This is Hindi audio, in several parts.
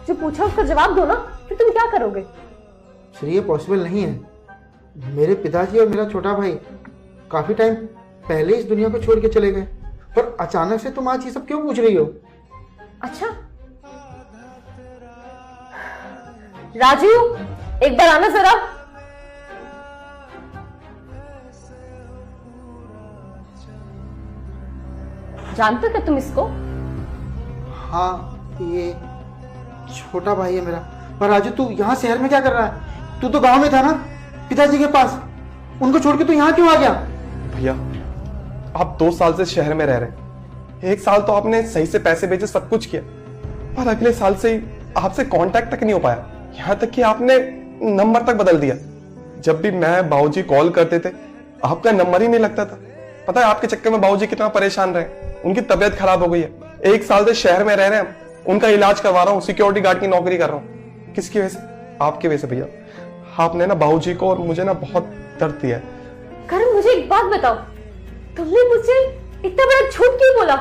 जो पूछा उसका जवाब दो ना, फिर तुम क्या करोगे? श्री ये पॉसिबल नहीं है। मेरे पिताजी और मेरा छोटा भाई काफी टाइम पहले इस दुनिया को छोड़ के चले गए, पर अचानक से तुम आज ये सब क्यों पूछ रही हो? अच्छा राजू, एक बार आना जरा। जानते हो क्या तुम इसको? हाँ, ये छोटा भाई है मेरा। पर राजू, तू यहाँ शहर में क्या कर रहा है? तू तो गांव में था ना, पिताजी के पास। उनको छोड़ के तू यहाँ क्यों आ गया? भैया, आप 2 साल से शहर में रह रहे हैं। 1 साल तो आपने सही से पैसे भेजे, सब कुछ किया, पर अगले साल से ही आपसे कांटेक्ट तक नहीं हो पाया। यहाँ तक कि आपने नंबर तक बदल दिया। जब भी मैं बाबूजी कॉल करते थे, आपका नंबर ही नहीं लगता था। पता है आपके चक्कर में बाबूजी कितना परेशान रहे, उनकी तबीयत खराब हो गई है। 1 साल से शहर में रह रहे हैं, उनका इलाज करवा रहा हूँ, सिक्योरिटी गार्ड की नौकरी कर रहा हूँ। किसकी वजह से? आपकी वजह से भैया। आपने ना बाबूजी को और मुझे ना बहुत दर्द दिया है। करण, मुझे एक बात बताओ, तुमने मुझसे इतना बड़ा झूठ क्यों बोला?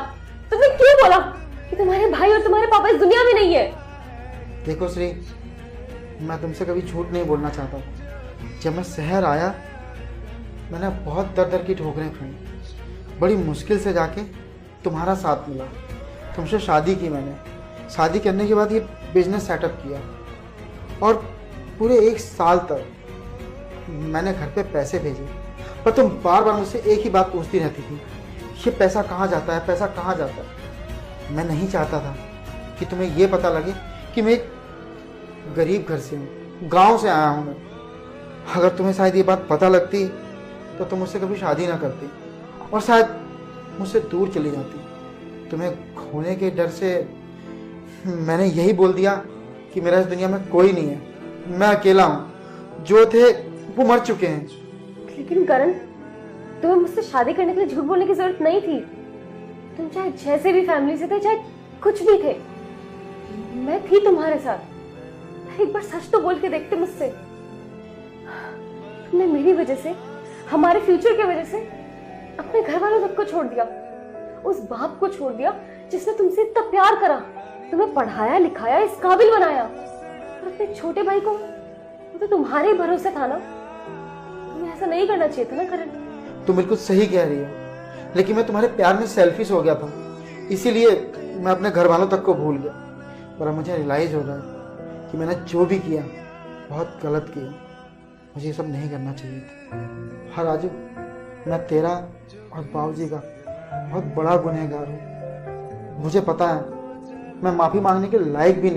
तुमने क्यों बोला कि तुम्हारे भाई और तुम्हारे पापा इस दुनिया में नहीं है? देखो श्री, मैं तुमसे कभी झूठ नहीं बोलना चाहता। जब मैं शहर आया, मैंने बहुत दर दर की ठोकरें खाई। बड़ी मुश्किल से जाके तुम्हारा साथ मिला, तुमसे शादी की मैंने। शादी करने के बाद ये बिजनेस सेटअप किया, और पूरे 1 साल तक मैंने घर पे पैसे भेजे, पर तुम बार बार मुझसे एक ही बात पूछती रहती थी, ये पैसा कहाँ जाता है, पैसा कहाँ जाता है। मैं नहीं चाहता था कि तुम्हें ये पता लगे कि मैं एक गरीब घर से हूँ, गांव से आया हूँ मैं। अगर तुम्हें शायद ये बात पता लगती तो तुम मुझसे कभी शादी ना करती, और शायद मुझसे दूर चली जाती। तुम्हें खोने के डर से मैंने यही बोल दिया कि मेरा इस दुनिया में कोई नहीं है, मैं अकेला हूँ। जो थे वो मर चुके हैं। लेकिन करण, तुम्हें मुझसे शादी करने के लिए झूठ बोलने की जरूरत नहीं थी। तुम चाहे जैसे भी फैमिली से थे, चाहे कुछ भी थे, मैं थी तुम्हारे साथ। एक बार सच तो बोल के देखते मुझसे। तुमने मेरी वजह से, हमारे फ्यूचर की वजह से अपने घर वालों सबको छोड़ दिया। उस बाप को छोड़ दिया जिसने तुमसे इतना प्यार करा, तुम्हें पढ़ाया लिखाया, इस काबिल बनाया। और अपने छोटे भाई को, वो तो तुम्हारे ही भरोसे था ना। तुम्हें ऐसा नहीं करना चाहिए था ना करण। तुम बिल्कुल सही कह रही हो, लेकिन मैं तुम्हारे प्यार में सेल्फिश हो गया था, इसीलिए मैं अपने घर वालों तक को भूल गया। पर अब मुझे रियलाइज हो रहा है कि मैंने जो भी किया बहुत गलत किया। मुझे ये सब नहीं करना चाहिए था। हाँ राजू, मैं तेरा और बाबूजी का बहुत बड़ा गुनहगार हूँ। मुझे पता है मैं माफ़ी मांगने के लायक भी नहीं।